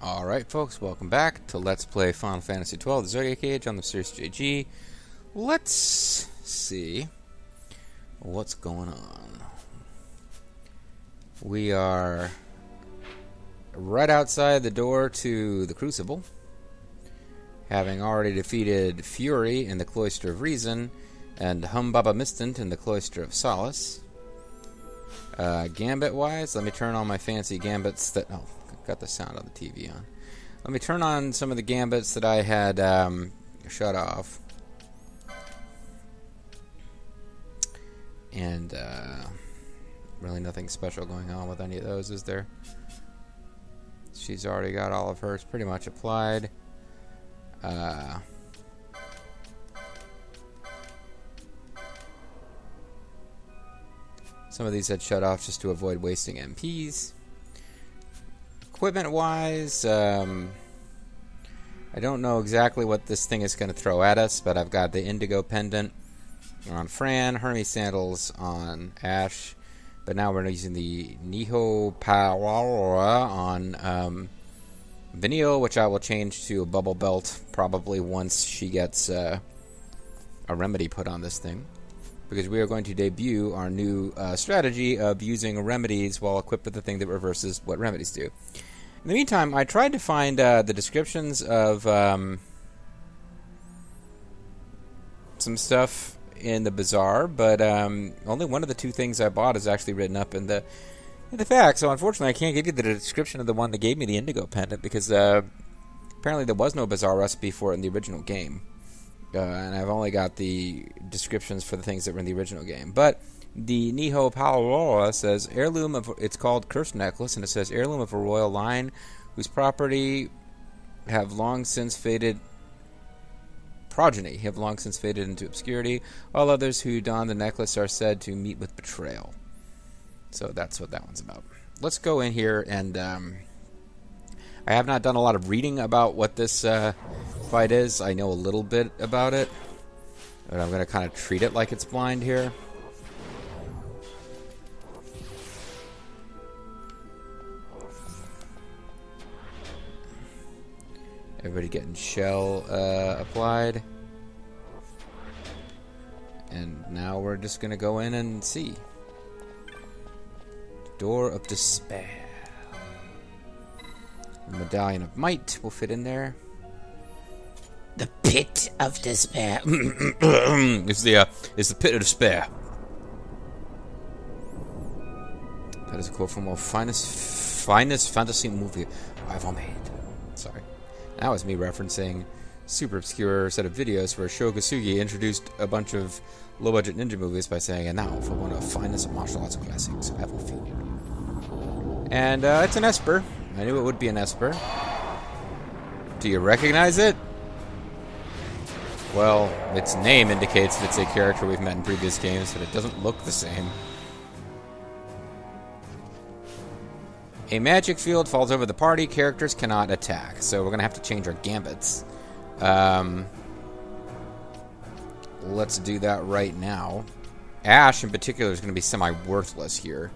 Alright folks, welcome back to Let's Play Final Fantasy XII, the Zodiac Age on the MysteriousJG. Let's see what's going on. We are right outside the door to the Crucible, having already defeated Fury in the Cloister of Reason and Humbaba Mistant in the Cloister of Solace. Gambit-wise, let me turn on my fancy gambits that... Oh, got the sound on the TV on. Let me turn on some of the gambits that I had shut off. And really nothing special going on with any of those, is there? She's already got all of hers pretty much applied. Some of these had shut off just to avoid wasting MPs. Equipment-wise, I don't know exactly what this thing is going to throw at us, but I've got the Indigo Pendant on Fran, Hermes Sandals on Ash, but now we're using the Niho Power on Vanille, which I will change to a Bubble Belt probably once she gets a remedy put on this thing, because we are going to debut our new strategy of using remedies while equipped with the thing that reverses what remedies do. In the meantime, I tried to find the descriptions of some stuff in the bazaar, but only one of the two things I bought is actually written up in the facts. So unfortunately, I can't give you the description of the one that gave me the Indigo Pendant, because apparently there was no bazaar recipe for it in the original game. And I've only got the descriptions for the things that were in the original game. But the Niho Paloroa says, heirloom of, it's called Cursed Necklace, and it says, heirloom of a royal line whose property have long since faded, progeny have long since faded into obscurity. All others who don the necklace are said to meet with betrayal. So that's what that one's about. Let's go in here and, I have not done a lot of reading about what this fight is. I know a little bit about it, but I'm going to kind of treat it like it's blind here. Everybody getting shell applied. And now we're just going to go in and see. Door of Despair. The Medallion of Might will fit in there. The Pit of Despair. It's the Pit of Despair. That is a quote from the finest fantasy movie I've ever made. Sorry. That was me referencing super obscure set of videos where Sho Kosugi introduced a bunch of low-budget ninja movies by saying, and now for one of the finest martial arts classics ever filmed. And it's an Esper. I knew it would be an Esper. Do you recognize it? Well, its name indicates that it's a character we've met in previous games, but it doesn't look the same. A magic field falls over the party. Characters cannot attack. So we're going to have to change our gambits. Let's do that right now. Ash, in particular, is going to be semi-worthless here.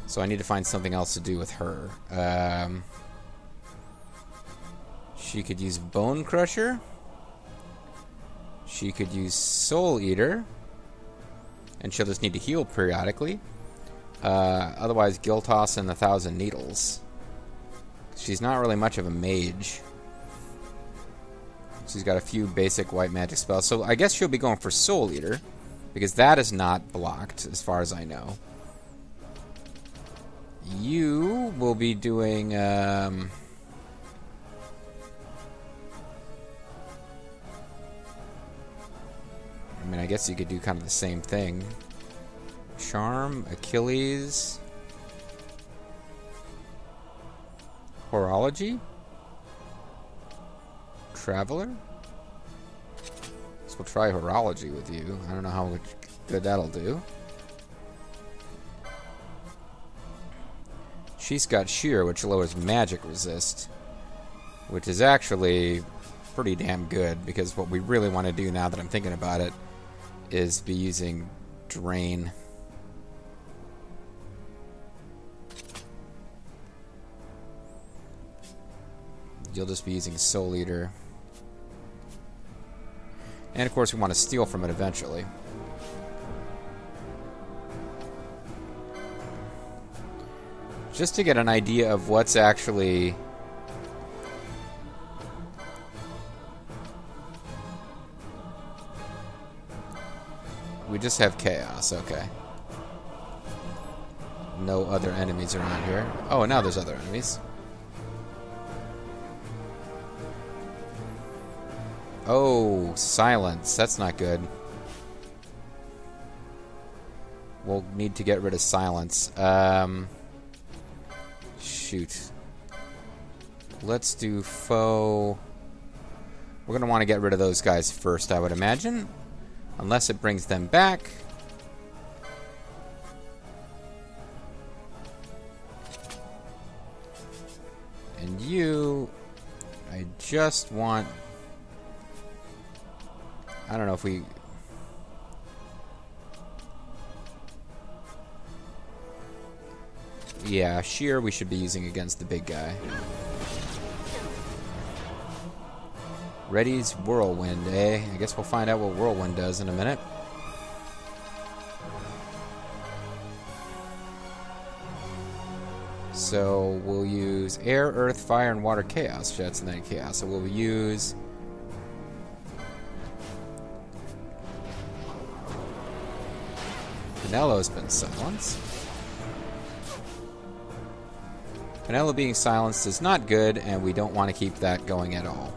So I need to find something else to do with her. She could use Bone Crusher. She could use Soul Eater. And she'll just need to heal periodically. Otherwise, Giltoss and 1,000 Needles. She's not really much of a mage. She's got a few basic white magic spells. So I guess she'll be going for Soul Eater, because that is not blocked, as far as I know. You will be doing... I mean, I guess you could do kind of the same thing. Charm, Achilles, Horology, Traveler. So we'll try Horology with you. I don't know how good that'll do. She's got Sheer, which lowers magic resist, which is actually pretty damn good, because what we really want to do now that I'm thinking about it is be using Drain. you'll just be using Soul Eater. And of course we want to steal from it eventually. Just to get an idea of what's actually... We just have chaos, okay. No other enemies around here. Oh, and now there's other enemies. Oh, silence. That's not good. We'll need to get rid of silence. Shoot. Let's do foe. We're going to want to get rid of those guys first, I would imagine. Unless it brings them back. And you... I just want... I don't know if we... Yeah, sheer we should be using against the big guy. Ready's Whirlwind, eh? I guess we'll find out what Whirlwind does in a minute. So we'll use Air, Earth, Fire, and Water Chaos Jets, and then Chaos. So we'll use... Pinello's been silenced. Pinello being silenced is not good, and we don't want to keep that going at all.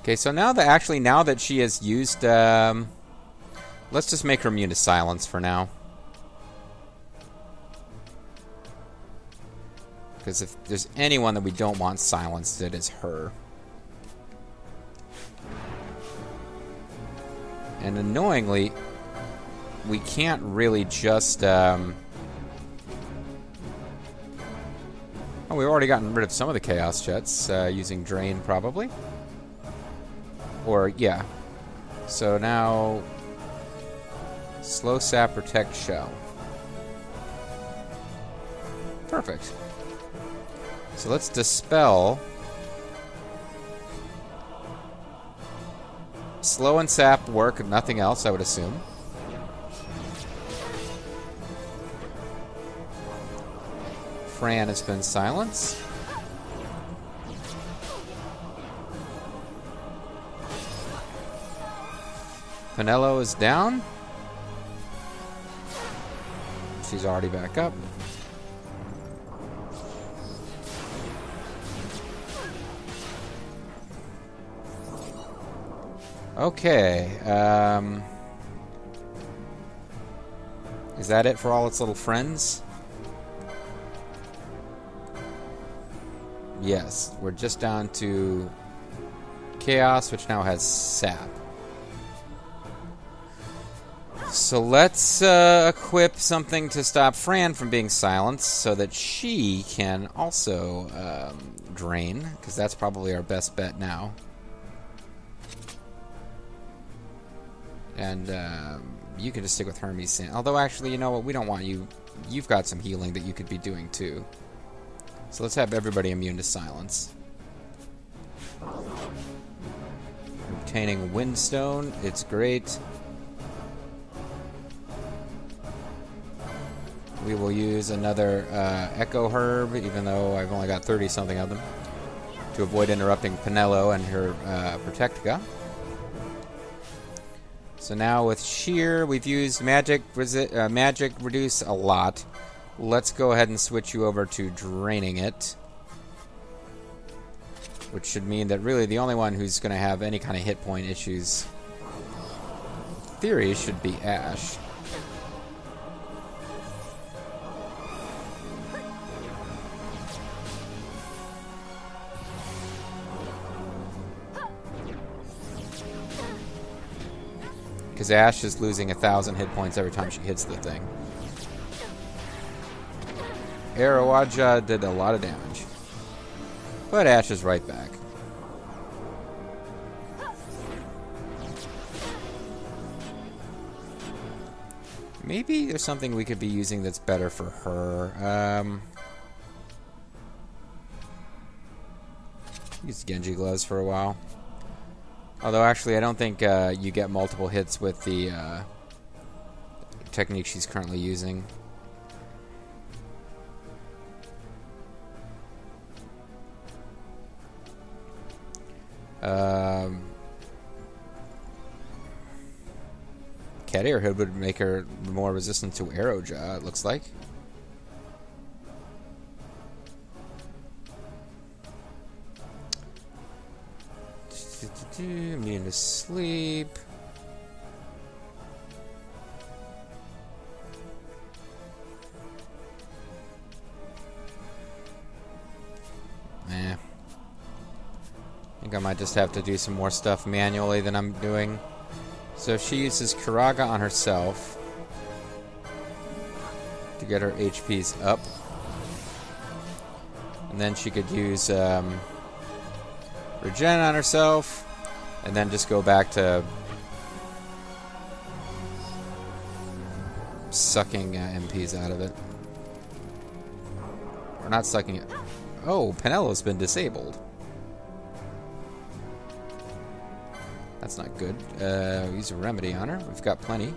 Okay, so now that she has used, let's just make her immune to silence for now. Because if there's anyone that we don't want silenced, it is her. And annoyingly, we can't really just, oh, we've already gotten rid of some of the Chaos Jets, using Drain, probably. Or, yeah. So now... Slow Sap, Protect, Shell. Perfect. So let's Dispel... Slow and Sap work, nothing else, I would assume. Fran has been silenced. Pinello is down. She's already back up. Okay. Is that it for all its little friends? Yes. We're just down to Chaos, which now has Sap. So let's equip something to stop Fran from being silenced so that she can also drain, because that's probably our best bet now. And you can just stick with Hermes. Although, actually, you know what? We don't want you. You've got some healing that you could be doing, too. So let's have everybody immune to silence. Obtaining Windstone. It's great. We will use another Echo Herb, even though I've only got 30-something of them, to avoid interrupting Pinello and her Protectica. So now with Sheer, we've used Magic Reduce a lot. Let's go ahead and switch you over to Draining It. Which should mean that really the only one who's going to have any kind of hit point issues, in theory, should be Ash. Because Ash is losing 1,000 hit points every time she hits the thing. Arawaja did a lot of damage. But Ash is right back. Maybe there's something we could be using that's better for her. Use Genji gloves for a while. Although, actually, I don't think you get multiple hits with the technique she's currently using. Cat Ear Hood would make her more resistant to arrow jaw, it looks like. Immune to sleep. I think I might just have to do some more stuff manually than I'm doing. So she uses Karaga on herself to get her HPs up. And then she could use Regen on herself, and then just go back to sucking MPs out of it. Or not sucking it. Oh, Penello's been disabled. That's not good. Use a remedy on her. We've got plenty.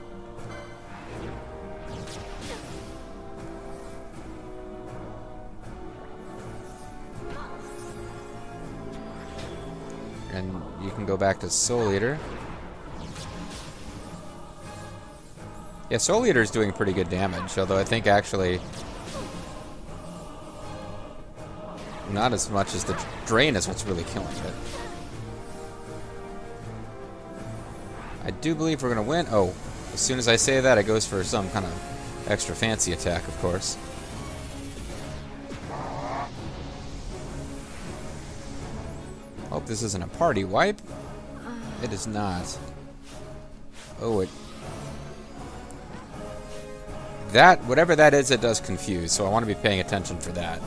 And you can go back to Soul Eater. Yeah, Soul Eater is doing pretty good damage, although I think actually not as much as the Drain is what's really killing it. I do believe we're going to win. Oh, as soon as I say that, it goes for some kind of extra fancy attack, of course. Hope this isn't a party wipe. It is not. Oh, it... That, whatever that is, it does confuse, so I want to be paying attention for that.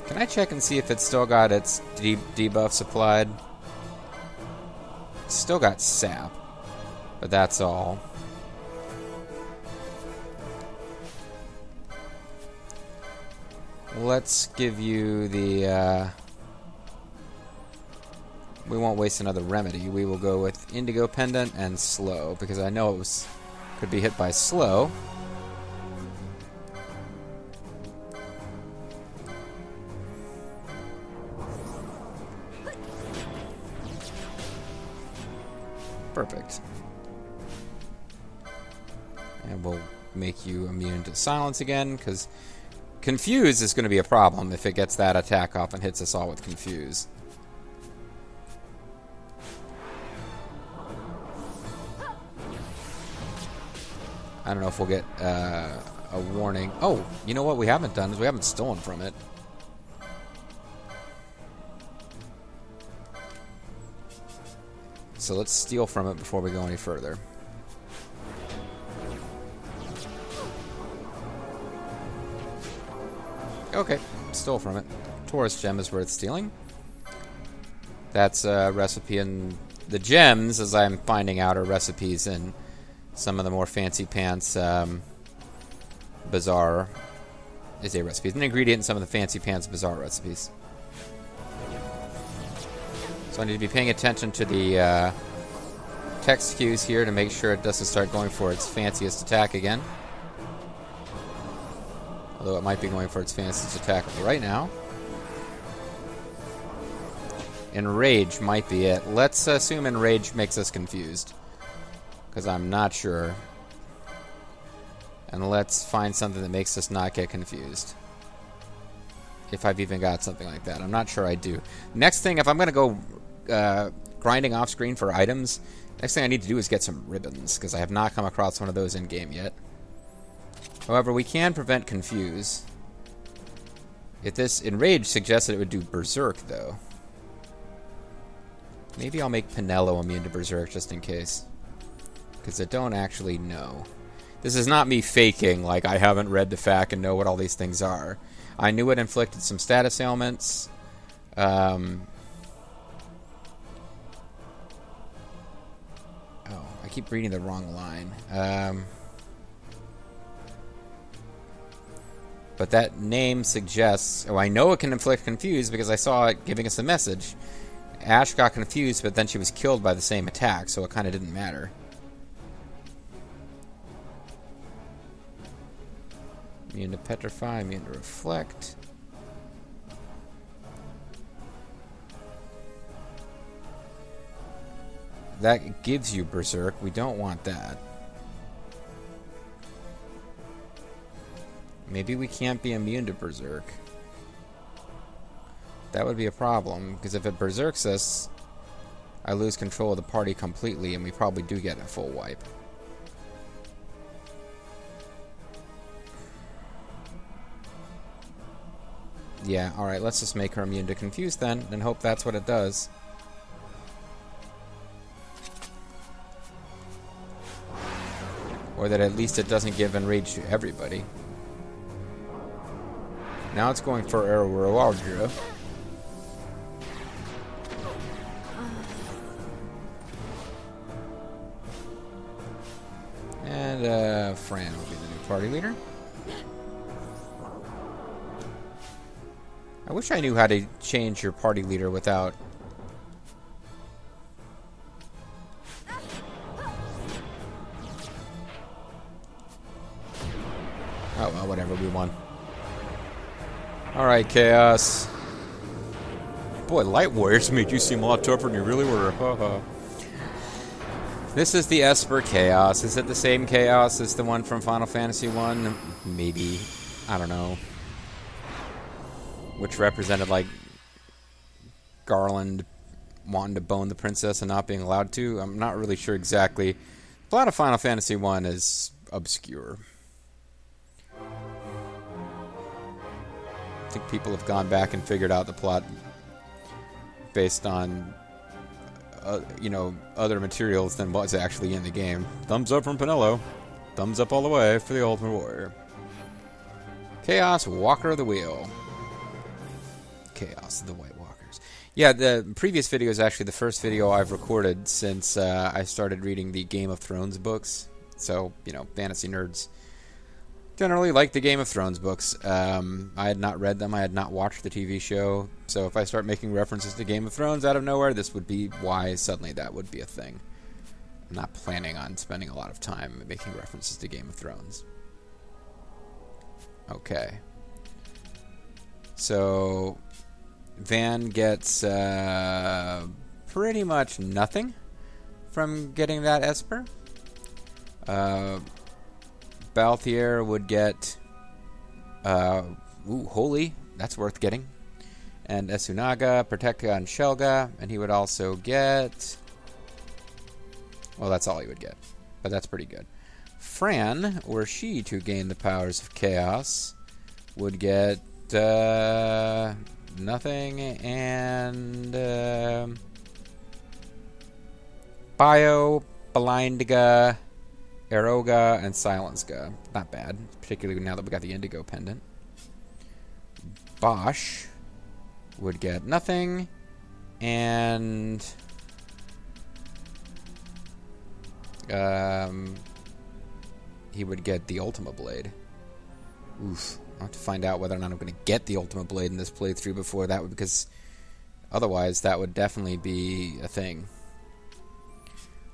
Can I check and see if it's still got its debuffs applied? It's still got sap, but that's all. Let's give you the... we won't waste another remedy. We will go with Indigo Pendant and Slow, because I know it could be hit by Slow. Perfect. And we'll make you immune to silence again, because Confuse is going to be a problem if it gets that attack off and hits us all with Confuse. I don't know if we'll get a warning. Oh, you know what we haven't done is we haven't stolen from it. So let's steal from it before we go any further. Okay, stole from it. Taurus gem is worth stealing. That's a recipe in the gems, as I'm finding out, are recipes in some of the more fancy pants. Bazaar is a recipe. It's an ingredient in some of the fancy pants Bazaar recipes. So I need to be paying attention to the text cues here to make sure it doesn't start going for its fanciest attack again. Although it might be going for its fanciest attack right now. Enrage might be it. Let's assume Enrage makes us confused, because I'm not sure. And let's find something that makes us not get confused. If I've even got something like that. I'm not sure I do. Next thing, if I'm going to go grinding off screen for items, next thing I need to do is get some ribbons, because I have not come across one of those in game yet. However, we can prevent Confuse. If this Enrage suggested it would do Berserk, though. Maybe I'll make Penello immune to Berserk just in case, because I don't actually know. This is not me faking, like I haven't read the FAQ and know what all these things are. I knew it inflicted some status ailments. keep reading the wrong line. But that name suggests... Oh, I know it can inflict confuse because I saw it giving us a message. Ash got confused, but then she was killed by the same attack, so it kind of didn't matter. Immune to petrify, immune to reflect. That gives you berserk. We don't want that. Maybe we can't be immune to berserk. That would be a problem, because if it berserks us, I lose control of the party completely, and we probably do get a full wipe. Yeah, alright, let's just make her immune to confuse then, and hope that's what it does. Or that at least it doesn't give enrage to everybody. Now it's going for Aurora. And Fran will be the new party leader. I wish I knew how to change your party leader without... Oh well, whatever, we won. Alright, Chaos. Boy, Light Warriors made you seem a lot tougher than you really were. Haha. This is the Esper Chaos. Is it the same Chaos as the one from Final Fantasy I? Maybe. I don't know. Which represented, like, Garland wanting to bone the princess and not being allowed to. I'm not really sure exactly. The plot of Final Fantasy I is obscure. I think people have gone back and figured out the plot based on, you know, other materials than what's actually in the game. Thumbs up from Pinello. Thumbs up all the way for the Ultimate Warrior. Chaos, Walker of the Wheel. Chaos, the White Walkers. Yeah, the previous video is actually the first video I've recorded since I started reading the Game of Thrones books. So, you know, fantasy nerds generally like the Game of Thrones books. I had not read them. I had not watched the TV show. So if I start making references to Game of Thrones out of nowhere, this would be why suddenly that would be a thing. I'm not planning on spending a lot of time making references to Game of Thrones. Okay. So Van gets pretty much nothing from getting that Esper. Balthier would get Holy, that's worth getting. And Esunaga, Protecta, and Shelga, and he would also get... Well, that's all he would get, but that's pretty good. Fran, were she to gain the powers of Chaos, would get nothing, and Bio, Blindga, Eroga, and Silenska. Not bad, particularly now that we got the Indigo Pendant. Bosch would get nothing, and he would get the Ultima Blade. Oof. I'll have to find out whether or not I'm going to get the Ultima Blade in this playthrough before that, because otherwise that would definitely be a thing.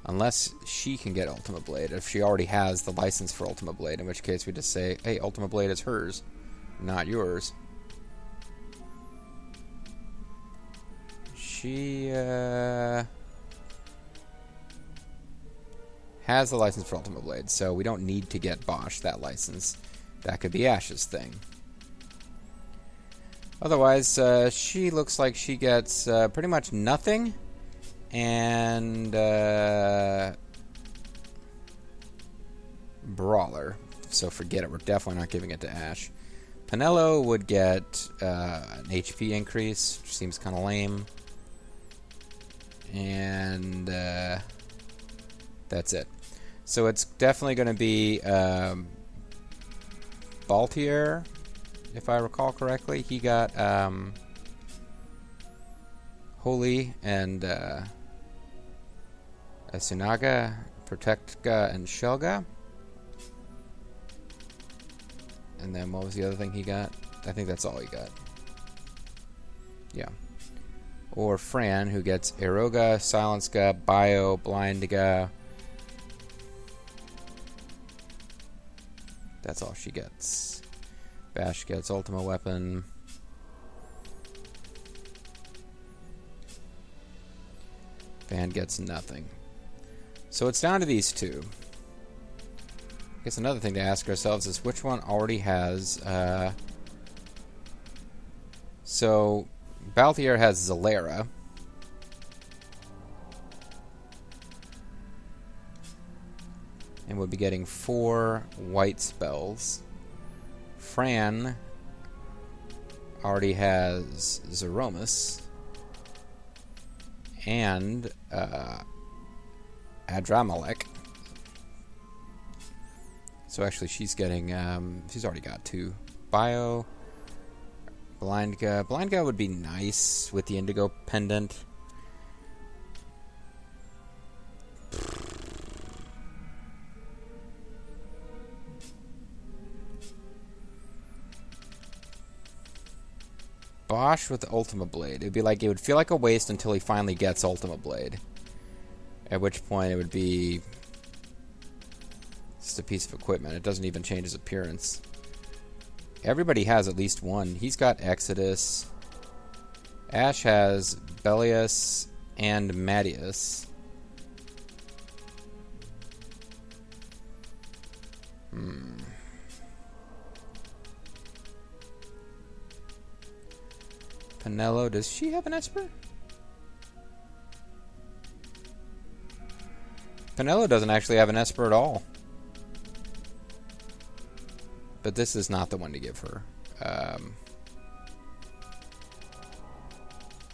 Unless she can get Ultima Blade, if she already has the license for Ultima Blade, in which case we just say, hey, Ultima Blade is hers, not yours. She has the license for Ultima Blade, so we don't need to get Bosch that license. That could be Ash's thing. Otherwise, she looks like she gets pretty much nothing. And Brawler. So forget it. We're definitely not giving it to Ash. Pinello would get an HP increase, which seems kind of lame. And that's it. So it's definitely going to be Baltier, if I recall correctly. He got Holy and Esunaga, Protectka and Shelga. And then what was the other thing he got? I think that's all he got. Yeah. Or Fran, who gets Eroga, Silenska, Bio, Blindga. That's all she gets. Bash gets Ultima Weapon. Van gets nothing. So it's down to these two. I guess another thing to ask ourselves is which one already has... So, Balthier has Zalera. And would be getting 4 white spells. Fran already has Zeromus. And Adramelech. So actually she's getting, she's already got 2. Bio, Blindga. Blindga would be nice with the Indigo Pendant. Bosch with the Ultima Blade. It'd be like, it would feel like a waste until he finally gets Ultima Blade. At which point it would be just a piece of equipment. It doesn't even change his appearance. Everybody has at least one. He's got Exodus. Ash has Belius and Mattius. Penelo, does she have an Esper? Penelo doesn't actually have an Esper at all. But this is not the one to give her. And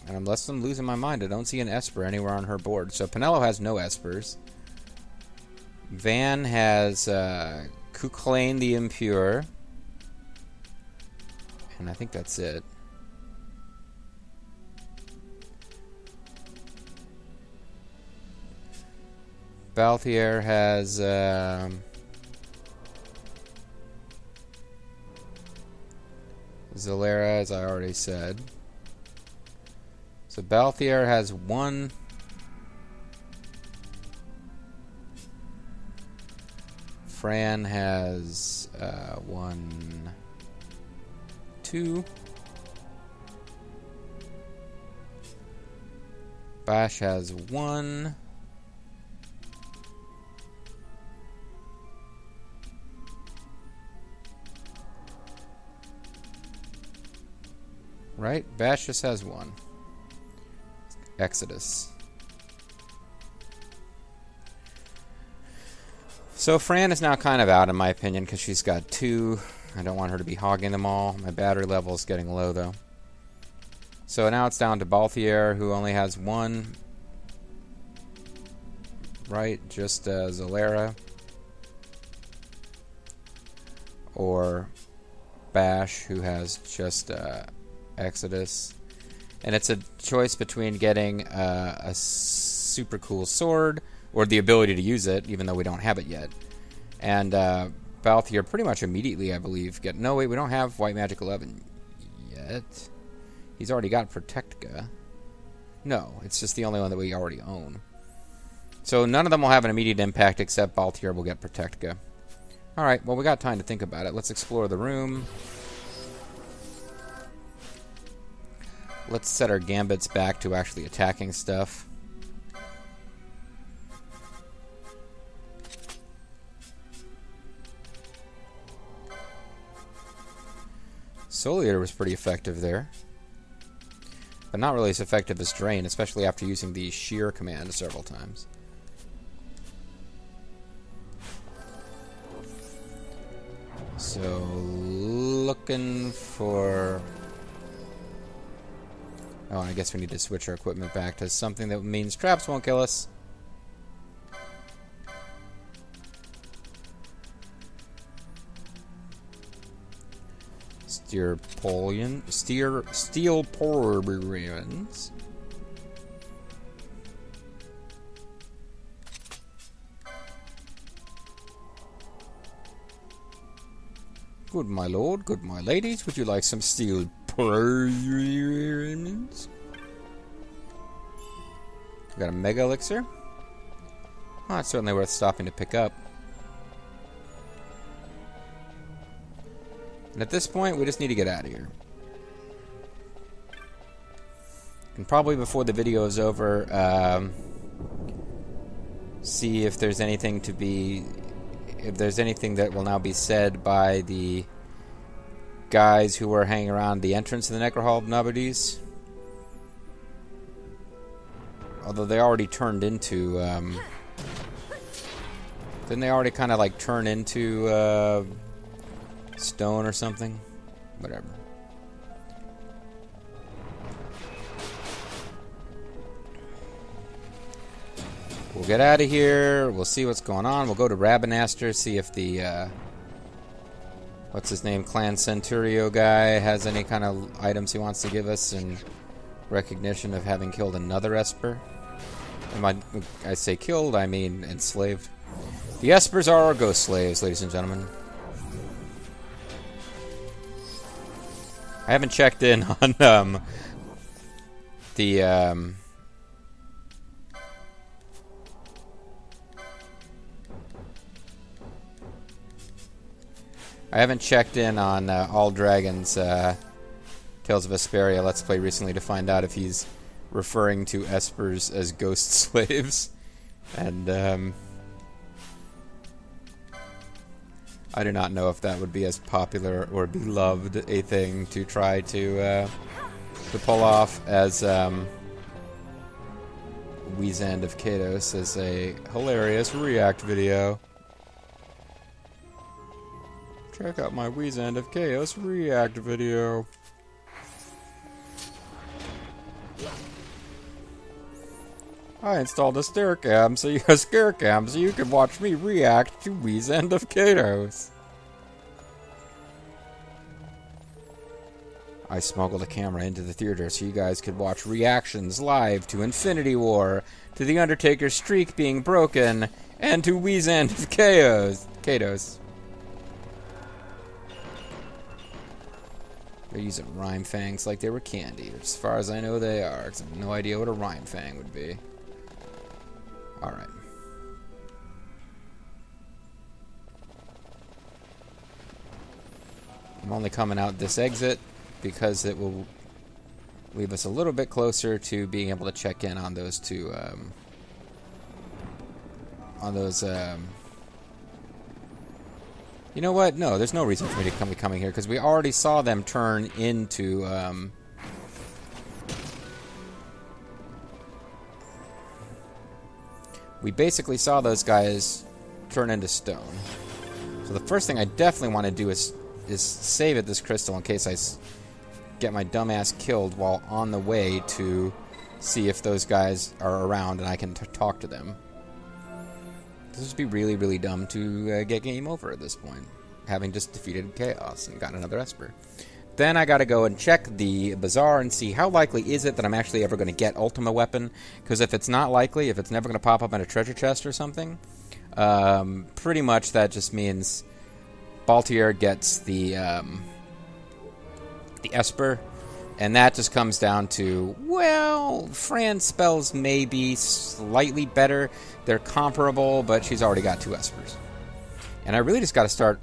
unless I'm losing my mind, I don't see an Esper anywhere on her board. So Penelo has no Espers. Van has Cuculain the Impure. And I think that's it. Balthier has Zalera, as I already said. So Balthier has 1. Fran has 1, 2. Bash has 1. Right? Bash just has 1. Exodus. So Fran is now kind of out, in my opinion, because she's got 2. I don't want her to be hogging them all. My battery level is getting low, though. So now it's down to Balthier, who only has 1. Right? Just Zalera. Or Bash, who has just... Exodus. And it's a choice between getting a super cool sword, or the ability to use it, even though we don't have it yet. And Balthier pretty much immediately, I believe, get... No, wait, we don't have White Magic 11 yet. He's already got Protectka. No, it's just the only one that we already own. So none of them will have an immediate impact, except Balthier will get Protectka. Alright, well, we got time to think about it. Let's explore the room. Let's set our gambits back to actually attacking stuff. Soliator was pretty effective there. But not really as effective as Drain, especially after using the Shear command several times. So, looking for... Oh, I guess we need to switch our equipment back to something that means traps won't kill us. Steel Porians. Good my lord, good my ladies, would you like some steel pyramids? Got a mega elixir. Well, it's certainly worth stopping to pick up. And at this point, we just need to get out of here. And probably before the video is over, see if there's anything to be... if there's anything that will now be said by the guys who were hanging around the entrance to the Necrohall of Nubbities. Although they already turned into... didn't they already kind of like turn into stone or something? Whatever. We'll get out of here. We'll see what's going on. We'll go to Rabinaster, see if the, what's his name, Clan Centurio guy has any kind of items he wants to give us in recognition of having killed another Esper. And I say killed, I mean enslaved. The Espers are our ghost slaves, ladies and gentlemen. I haven't checked in on, I haven't checked in on All Dragons Tales of Vesperia Let's Play recently to find out if he's referring to Espers as ghost slaves. And I do not know if that would be as popular or beloved a thing to try to pull off as Weezand of Kados as a hilarious React video. Check out my Weezand of Chaos React video. I installed a scare cam so you can watch me react to Weezand of Kados. I smuggled a camera into the theater so you guys could watch reactions live to Infinity War, to The Undertaker's streak being broken, and to Weezand of Kados. They're using rhyme fangs like they were candy. As far as I know, they are. 'Cause I have no idea what a rhyme fang would be. Alright. I'm only coming out this exit because it will leave us a little bit closer to being able to check in on those two, you know what? No, there's no reason for me to be coming here, because we already saw them turn into, we basically saw those guys turn into stone. So the first thing I definitely want to do is save at this crystal in case I get my dumbass killed while on the way to see if those guys are around and I can talk to them. This would be really, really dumb to get game over at this point, having just defeated Chaos and gotten another Esper. Then I gotta go and check the Bazaar and see how likely is it that I'm actually ever going to get Ultima Weapon, because if it's not likely, if it's never going to pop up in a treasure chest or something, pretty much that just means Baltier gets the Esper, and that just comes down to, well, Fran's spells may be slightly better. They're comparable, but she's already got 2 Espers. And I really just got to start...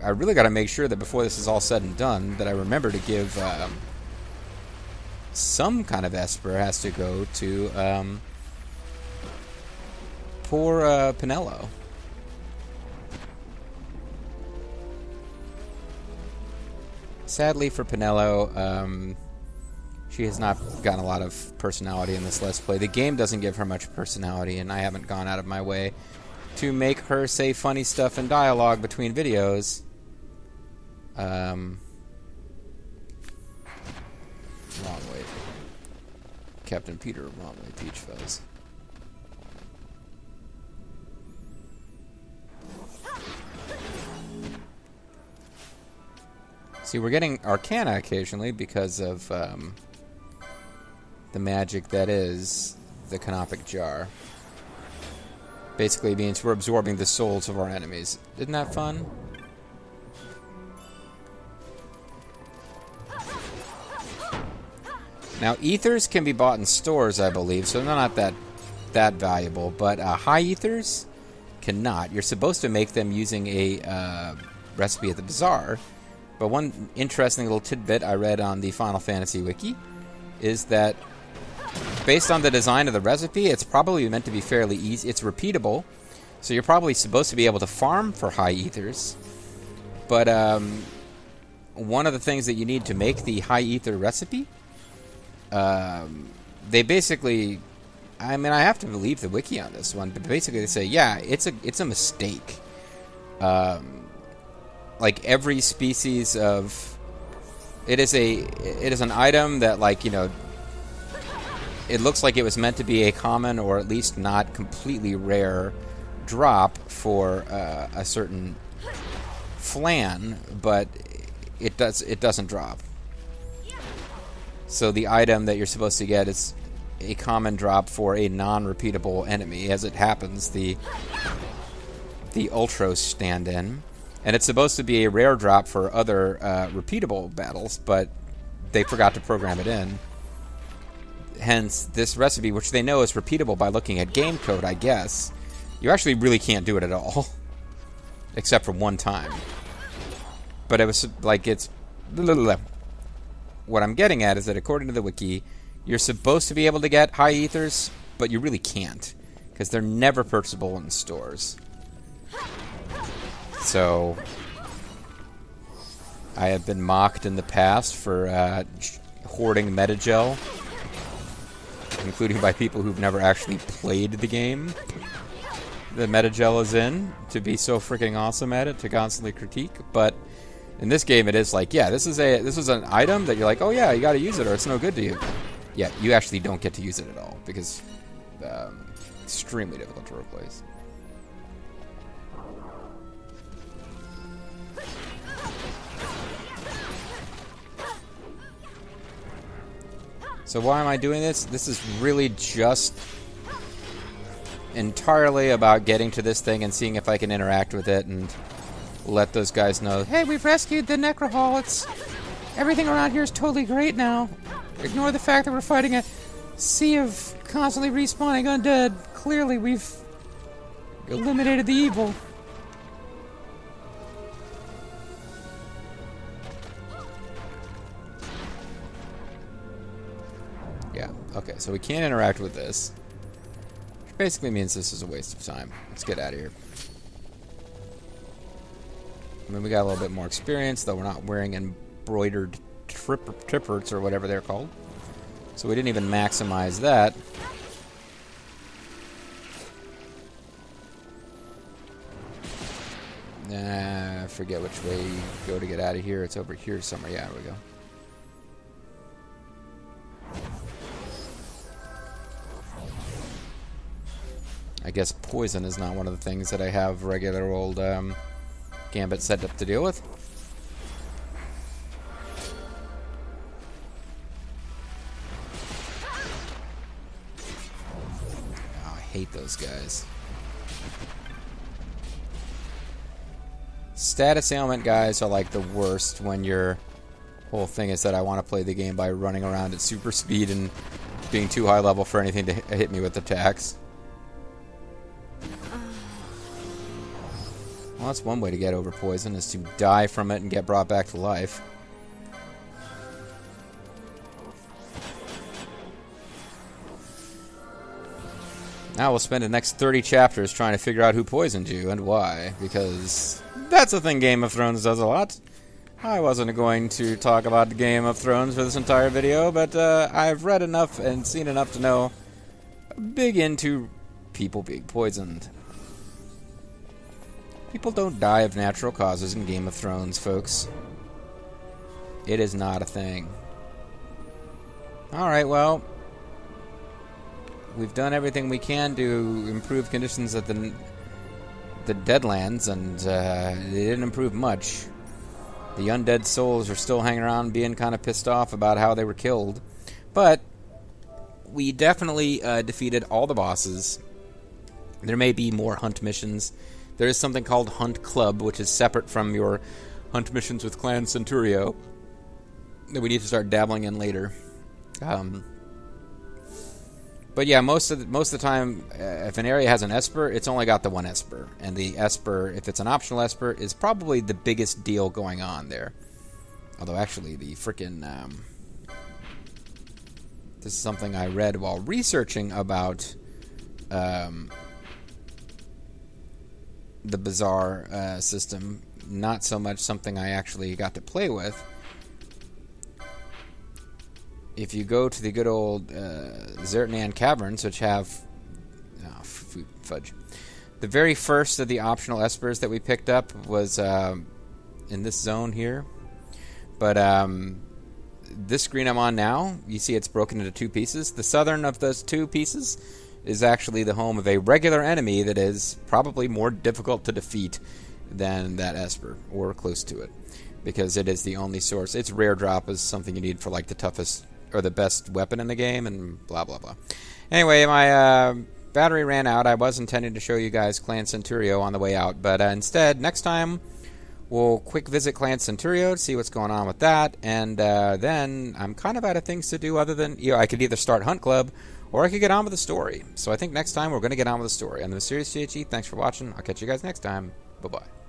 I really got to make sure that before this is all said and done, that I remember to give some kind of Esper has to go to poor Pinello. Sadly for Pinello, she has not gotten a lot of personality in this Let's Play. The game doesn't give her much personality, and I haven't gone out of my way to make her say funny stuff in dialogue between videos. Wrong way. Captain Peter, wrong way, Peach Fuzz. See, we're getting Arcana occasionally because of the magic that is the Canopic Jar. Basically means we're absorbing the souls of our enemies. Isn't that fun? Now, ethers can be bought in stores, I believe, so they're not that valuable. But high ethers cannot. You're supposed to make them using a recipe at the bazaar. But one interesting little tidbit I read on the Final Fantasy wiki is that based on the design of the recipe, it's probably meant to be fairly easy. It's repeatable, so you're probably supposed to be able to farm for high ethers. But one of the things that you need to make the high ether recipe, they basically, I mean, I have to believe the wiki on this one, but basically they say, yeah, it's a mistake. Like every species of, it is an item that, like, you know, it looks like it was meant to be a common or at least not completely rare drop for a certain flan, but it doesn't drop. So the item that you're supposed to get is a common drop for a non-repeatable enemy. As it happens, the Ultros stand-in, and it's supposed to be a rare drop for other repeatable battles, but they forgot to program it in. Hence, this recipe, which they know is repeatable by looking at game code, I guess, you actually really can't do it at all, except for one time. But it was like, it's... What I'm getting at is that according to the wiki, you're supposed to be able to get high ethers, but you really can't, because they're never purchasable in stores. So, I have been mocked in the past for hoarding Metagel, including by people who've never actually played the game that Metagel is in, to be so freaking awesome at it, to constantly critique. But in this game, it is like, yeah, this is an item that you're like, oh yeah, you got to use it or it's no good to you. Yeah, you actually don't get to use it at all because extremely difficult to replace. So why am I doing this? This is really just entirely about getting to this thing and seeing if I can interact with it and let those guys know, hey, we've rescued the Necrohol. Everything around here is totally great now. Ignore the fact that we're fighting a sea of constantly respawning undead. Clearly, we've eliminated the evil. Yeah, okay, so we can't interact with this. Which basically means this is a waste of time. Let's get out of here. I mean, we got a little bit more experience, though we're not wearing embroidered tripperts or whatever they're called. So we didn't even maximize that. I forget which way you go to get out of here. It's over here somewhere. Yeah, there we go. I guess poison is not one of the things that I have regular old Gambit set up to deal with. Oh, I hate those guys. Status ailment guys are like the worst when your whole thing is that I want to play the game by running around at super speed and being too high level for anything to hit me with attacks. Well, that's one way to get over poison, is to die from it and get brought back to life. Now we'll spend the next 30 chapters trying to figure out who poisoned you and why, because that's a thing Game of Thrones does a lot. I wasn't going to talk about the Game of Thrones for this entire video, but I've read enough and seen enough to know big into people being poisoned. People don't die of natural causes in Game of Thrones, folks. It is not a thing. Alright, well, we've done everything we can to improve conditions at the Deadlands, and they didn't improve much. The undead souls are still hanging around being kind of pissed off about how they were killed. But we definitely defeated all the bosses. There may be more hunt missions. There is something called Hunt Club, which is separate from your hunt missions with Clan Centurio, that we need to start dabbling in later. But yeah, most of the time, if an area has an Esper, it's only got the one Esper. And the Esper, if it's an optional Esper, is probably the biggest deal going on there. Although, actually, the frickin'... this is something I read while researching about the Bazaar system. Not so much something I actually got to play with. If you go to the good old Zertnan Caverns, which have... Oh, fudge. The very first of the optional Espers that we picked up was in this zone here. But this screen I'm on now, you see it's broken into two pieces. The southern of those two pieces is actually the home of a regular enemy that is probably more difficult to defeat than that Esper, or close to it. Because it is the only source. Its rare drop is something you need for like the toughest... or the best weapon in the game, and blah, blah, blah. Anyway, my battery ran out. I was intending to show you guys Clan Centurio on the way out, but instead, next time, we'll quick visit Clan Centurio to see what's going on with that, and then I'm kind of out of things to do other than, I could either start Hunt Club, or I could get on with the story. So I think next time we're going to get on with the story. I'm the MysteriousJG. Thanks for watching. I'll catch you guys next time. Bye-bye.